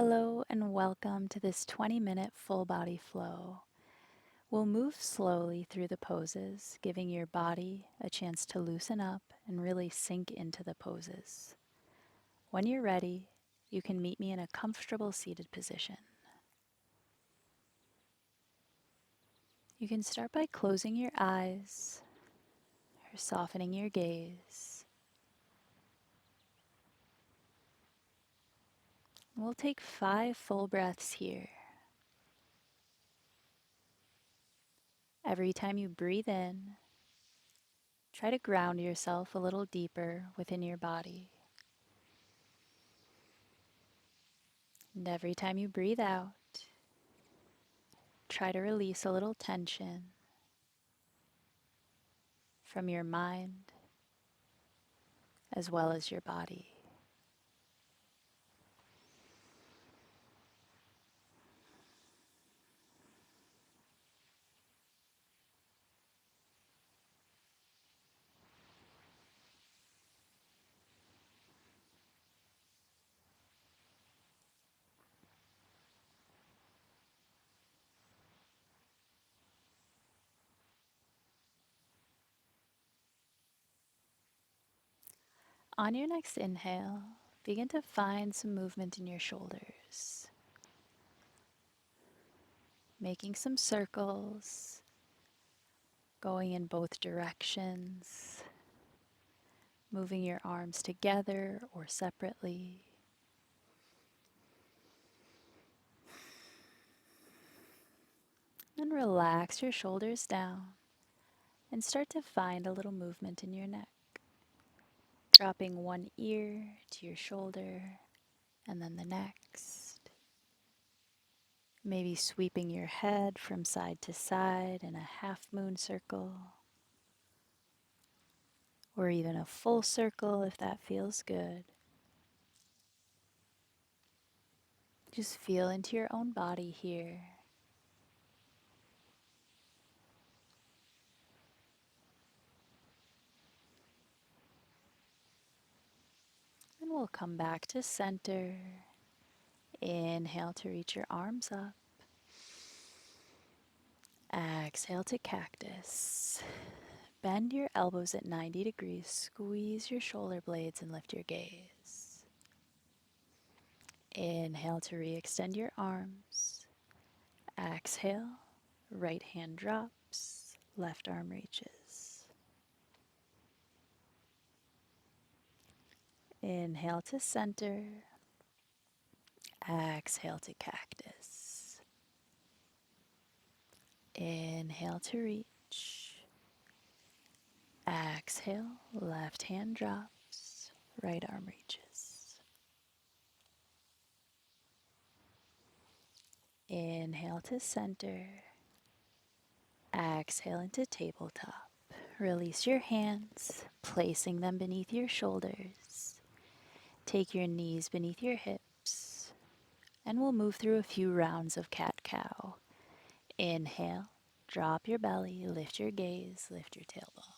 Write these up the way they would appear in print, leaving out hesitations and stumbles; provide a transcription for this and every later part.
Hello and welcome to this 20-minute full body flow. We'll move slowly through the poses, giving your body a chance to loosen up and really sink into the poses. When you're ready, you can meet me in a comfortable seated position. You can start by closing your eyes or softening your gaze. We'll take 5 full breaths here. Every time you breathe in, try to ground yourself a little deeper within your body. And every time you breathe out, try to release a little tension from your mind as well as your body. On your next inhale, begin to find some movement in your shoulders, making some circles, going in both directions, moving your arms together or separately. And relax your shoulders down and start to find a little movement in your neck. Dropping one ear to your shoulder and then the next. Maybe sweeping your head from side to side in a half moon circle, or even a full circle if that feels good. Just feel into your own body here. And we'll come back to center. Inhale to reach your arms up. Exhale to cactus. Bend your elbows at 90 degrees. Squeeze your shoulder blades and lift your gaze. Inhale to re-extend your arms. Exhale, right hand drops, left arm reaches. Inhale to center. Exhale to cactus. Inhale to reach. Exhale, left hand drops, right arm reaches. Inhale to center. Exhale into tabletop. Release your hands, placing them beneath your shoulders. Take your knees beneath your hips, and we'll move through a few rounds of cat-cow. Inhale, drop your belly, lift your gaze, lift your tailbone.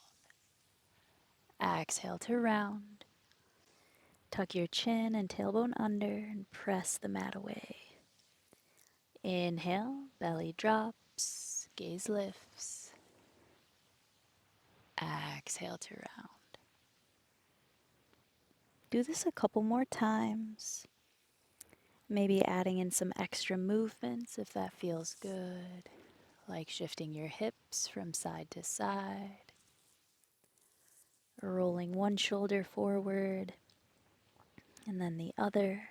Exhale to round. Tuck your chin and tailbone under and press the mat away. Inhale, belly drops, gaze lifts. Exhale to round. Do this a couple more times. Maybe adding in some extra movements if that feels good, like shifting your hips from side to side, rolling one shoulder forward and then the other.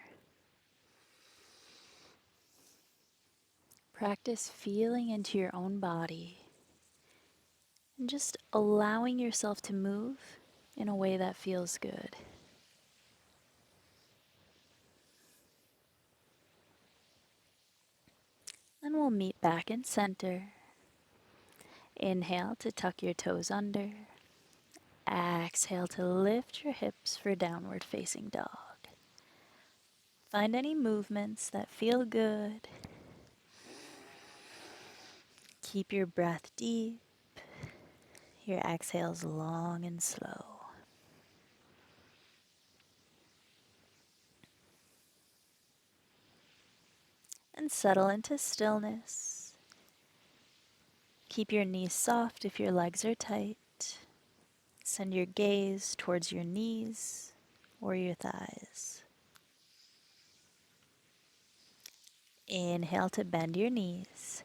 Practice feeling into your own body and just allowing yourself to move in a way that feels good. Then we'll meet back in center. Inhale to tuck your toes under. Exhale to lift your hips for downward facing dog. Find any movements that feel good. Keep your breath deep, your exhales long and slow. and settle into stillness. Keep your knees soft if your legs are tight. Send your gaze towards your knees or your thighs. Inhale to bend your knees.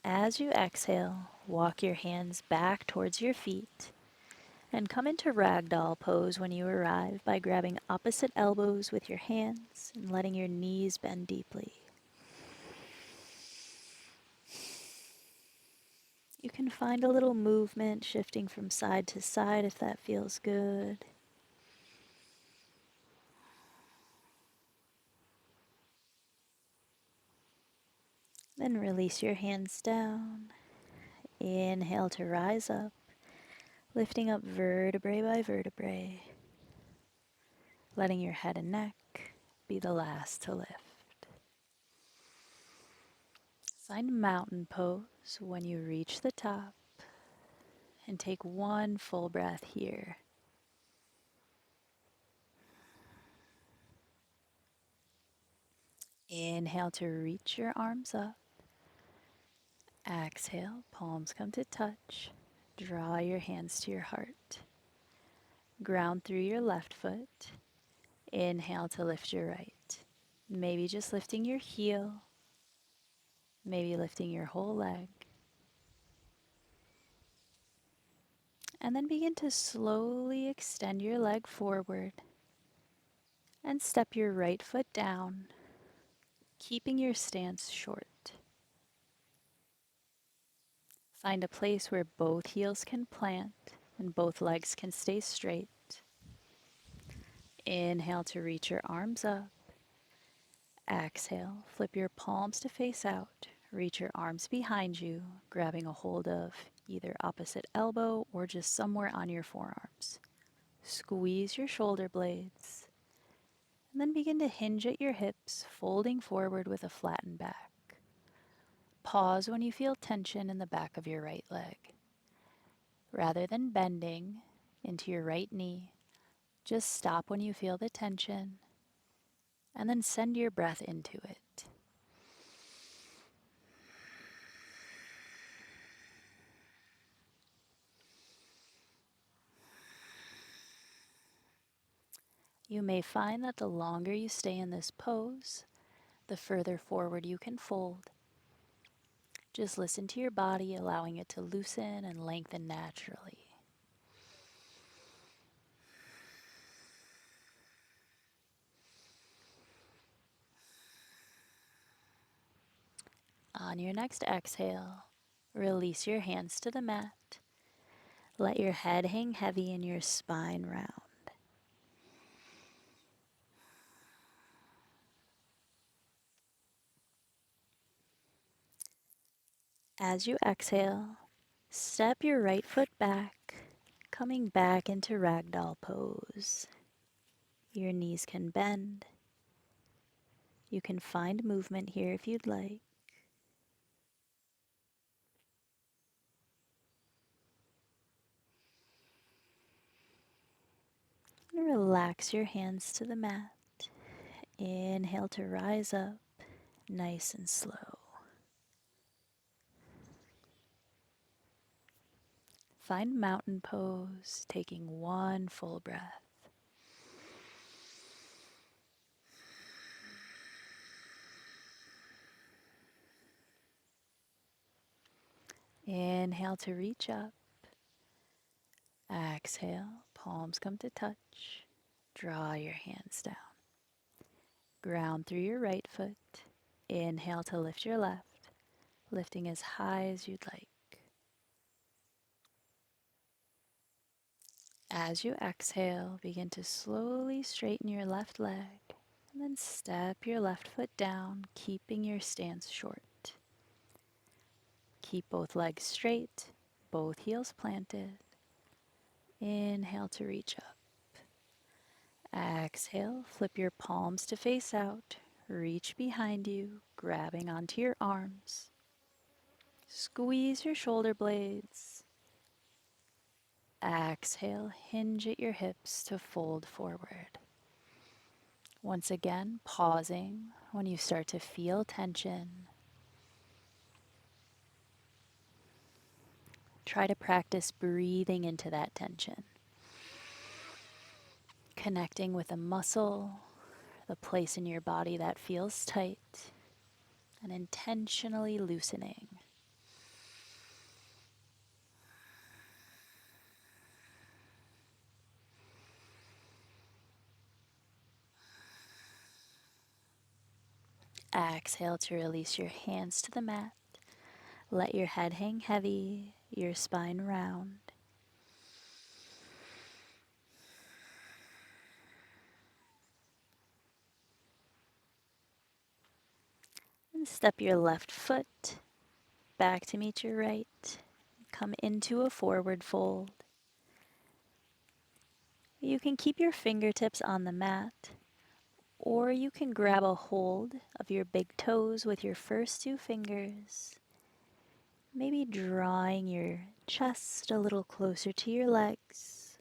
As you exhale, walk your hands back towards your feet and come into ragdoll pose when you arrive by grabbing opposite elbows with your hands and letting your knees bend deeply. You can find a little movement shifting from side to side if that feels good. Then release your hands down. Inhale to rise up, lifting up vertebrae by vertebrae, letting your head and neck be the last to lift. Find mountain pose when you reach the top and take one full breath here. Inhale to reach your arms up. Exhale, palms come to touch. Draw your hands to your heart. Ground through your left foot. Inhale to lift your right. Maybe just lifting your heel, maybe lifting your whole leg. And then begin to slowly extend your leg forward and step your right foot down, keeping your stance short. Find a place where both heels can plant and both legs can stay straight. Inhale to reach your arms up. Exhale, flip your palms to face out. Reach your arms behind you, grabbing a hold of either opposite elbow or just somewhere on your forearms. Squeeze your shoulder blades, and then begin to hinge at your hips, folding forward with a flattened back. Pause when you feel tension in the back of your right leg. Rather than bending into your right knee, just stop when you feel the tension, and then send your breath into it. You may find that the longer you stay in this pose, the further forward you can fold. Just listen to your body, allowing it to loosen and lengthen naturally. On your next exhale, release your hands to the mat. Let your head hang heavy and your spine round. As you exhale, step your right foot back, coming back into ragdoll pose. Your knees can bend. You can find movement here if you'd like. And relax your hands to the mat. Inhale to rise up, nice and slow. Find mountain pose, taking one full breath. Inhale to reach up. Exhale, palms come to touch. Draw your hands down. Ground through your right foot. Inhale to lift your left, lifting as high as you'd like. As you exhale, begin to slowly straighten your left leg and then step your left foot down, keeping your stance short. Keep both legs straight, both heels planted. Inhale to reach up. Exhale, flip your palms to face out. Reach behind you, grabbing onto your arms. Squeeze your shoulder blades. Exhale, hinge at your hips to fold forward. Once again, pausing when you start to feel tension Try to practice breathing into that tension, connecting with a muscle, the place in your body that feels tight, and intentionally loosening. Exhale to release your hands to the mat. Let your head hang heavy, your spine round. And step your left foot back to meet your right. Come into a forward fold. You can keep your fingertips on the mat, or you can grab a hold of your big toes with your first two fingers, maybe drawing your chest a little closer to your legs.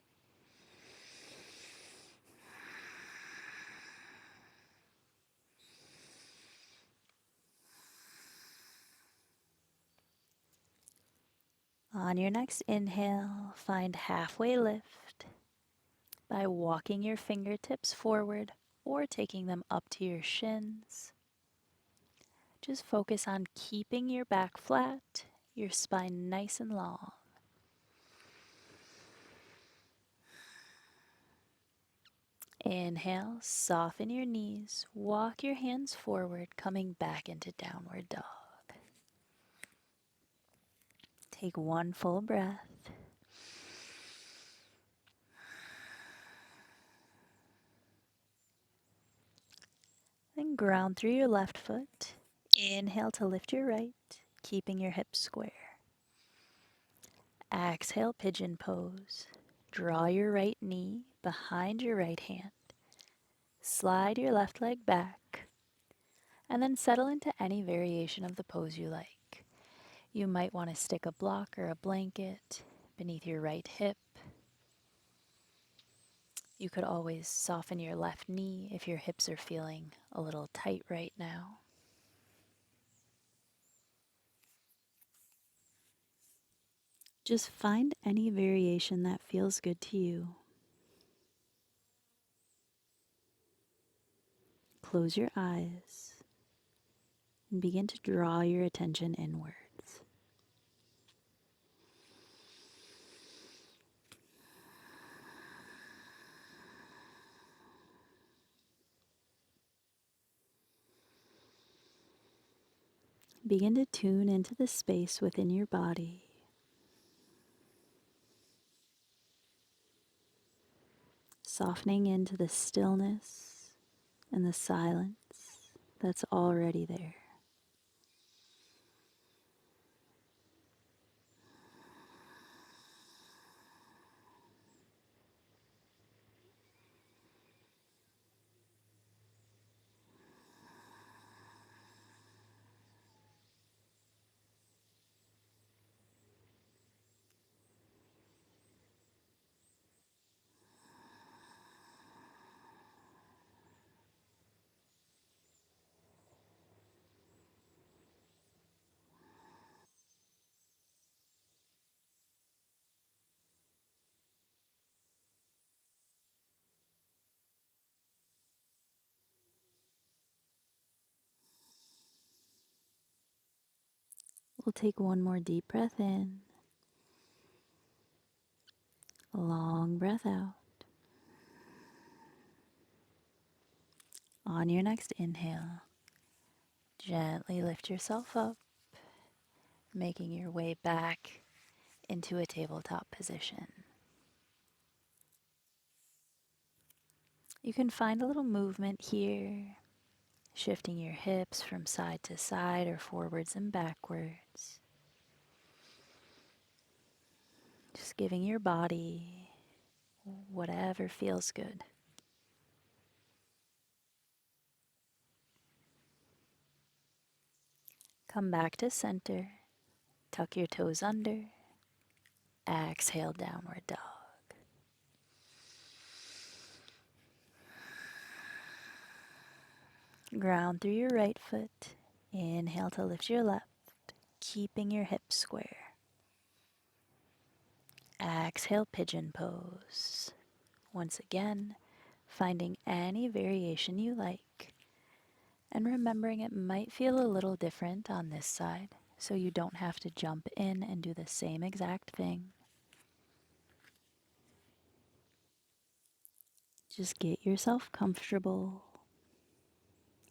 On your next inhale, find halfway lift by walking your fingertips forward or taking them up to your shins. Just focus on keeping your back flat, your spine nice and long. Inhale, soften your knees, walk your hands forward, coming back into downward dog. Take one full breath. Then ground through your left foot. Inhale to lift your right, keeping your hips square. Exhale, pigeon pose. Draw your right knee behind your right hand. Slide your left leg back, and then settle into any variation of the pose you like. You might want to stick a block or a blanket beneath your right hip. You could always soften your left knee if your hips are feeling a little tight right now. Just find any variation that feels good to you. Close your eyes and begin to draw your attention inwards. Begin to tune into the space within your body. Softening into the stillness and the silence that's already there. We'll take one more deep breath in, a long breath out. On your next inhale, gently lift yourself up, making your way back into a tabletop position. You can find a little movement here, shifting your hips from side to side or forwards and backwards. Just giving your body whatever feels good. Come back to center, tuck your toes under, exhale, downward dog. Ground through your right foot, inhale to lift your left, keeping your hips square. Exhale, pigeon pose. Once again, finding any variation you like, and remembering it might feel a little different on this side, so you don't have to jump in and do the same exact thing. Just get yourself comfortable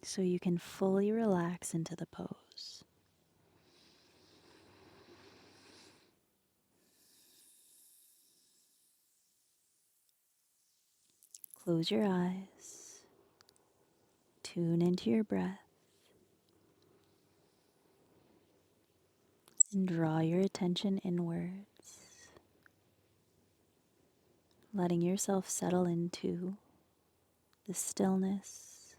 so you can fully relax into the pose. Close your eyes, tune into your breath, and draw your attention inwards, letting yourself settle into the stillness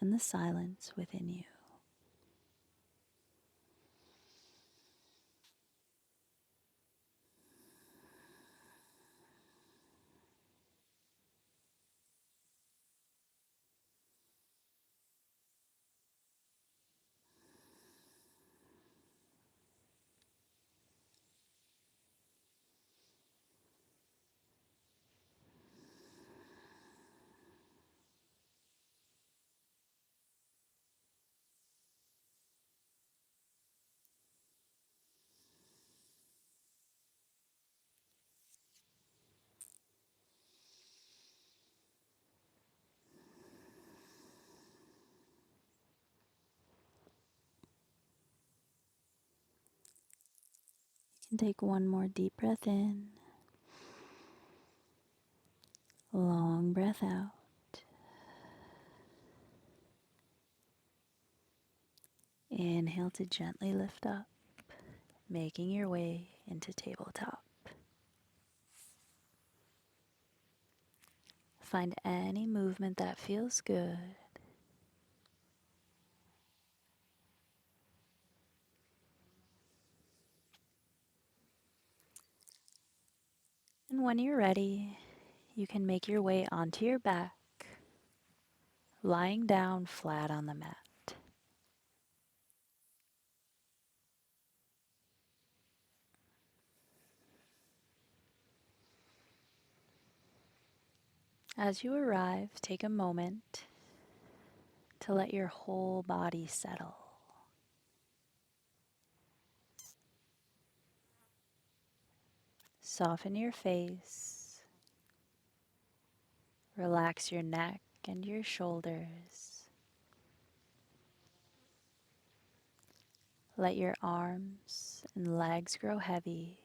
and the silence within you. You can take one more deep breath in, long breath out. Inhale to gently lift up, making your way into tabletop. Find any movement that feels good. And when you're ready, you can make your way onto your back, lying down flat on the mat. As you arrive, take a moment to let your whole body settle. Soften your face, relax your neck and your shoulders. Let your arms and legs grow heavy,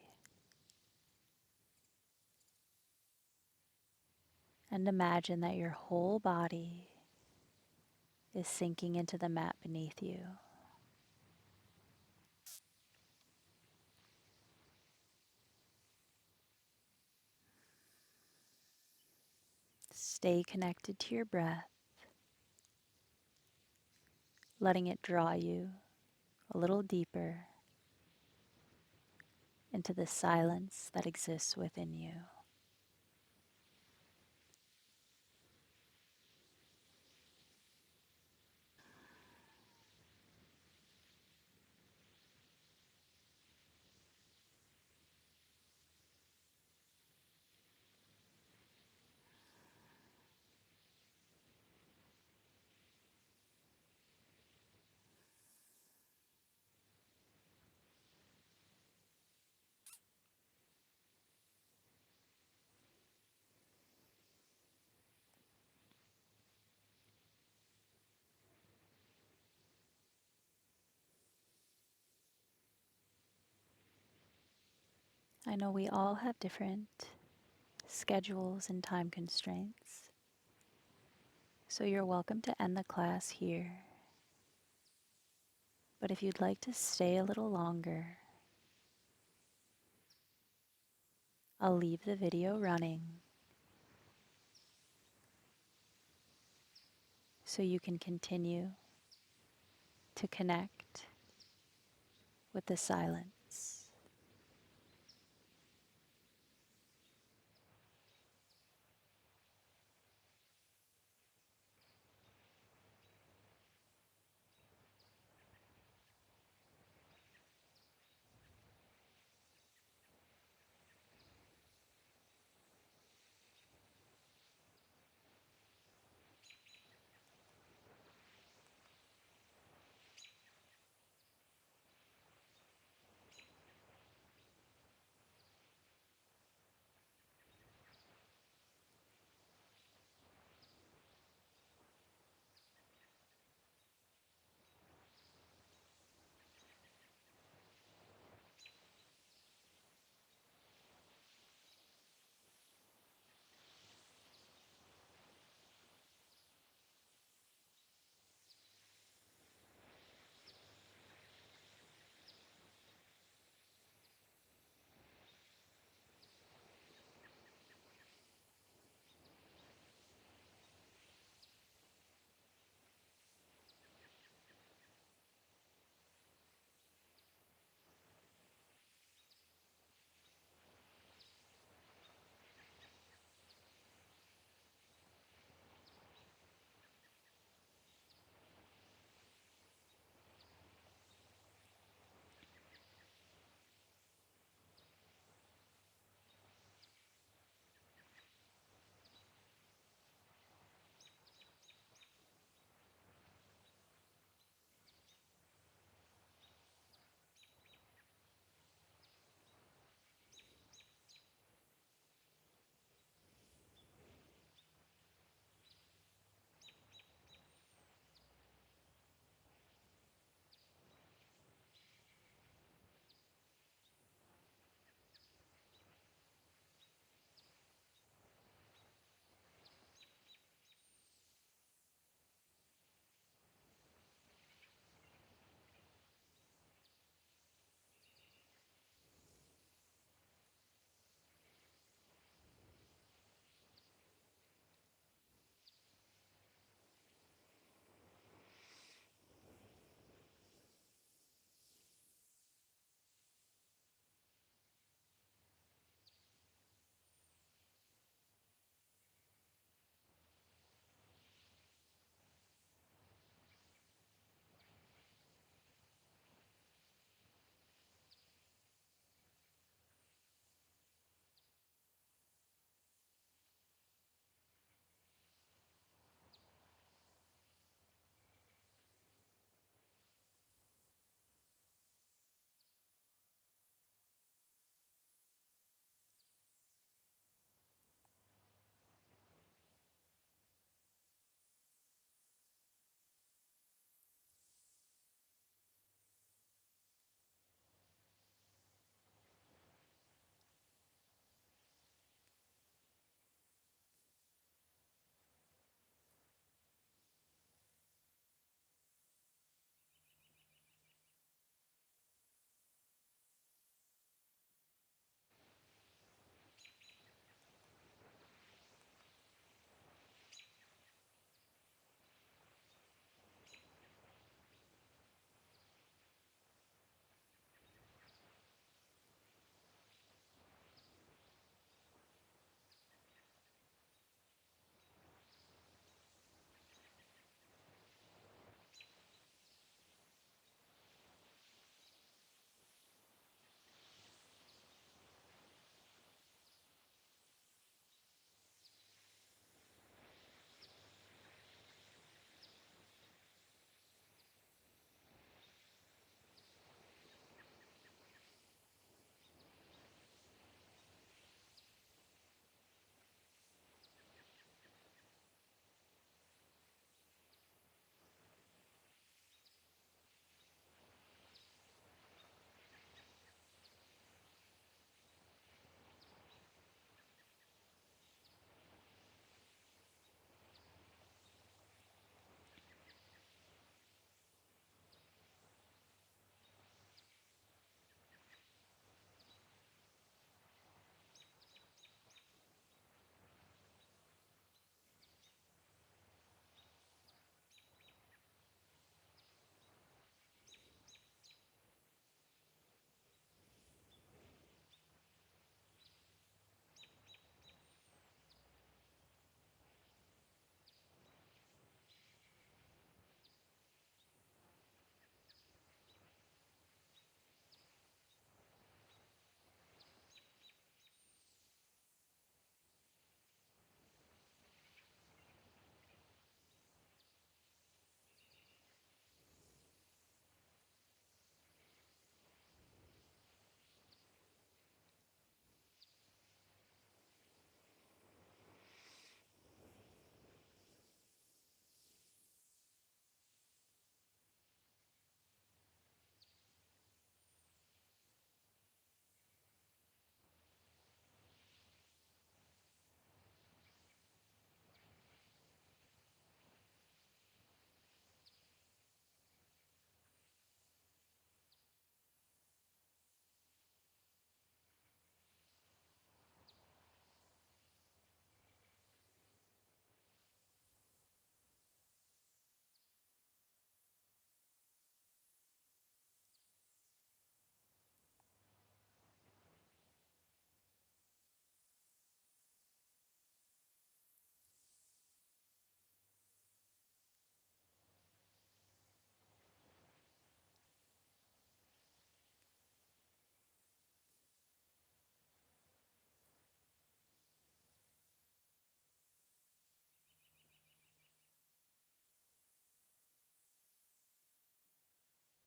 and imagine that your whole body is sinking into the mat beneath you. Stay connected to your breath, letting it draw you a little deeper into the silence that exists within you. I know we all have different schedules and time constraints, so you're welcome to end the class here. But if you'd like to stay a little longer, I'll leave the video running so you can continue to connect with the silence.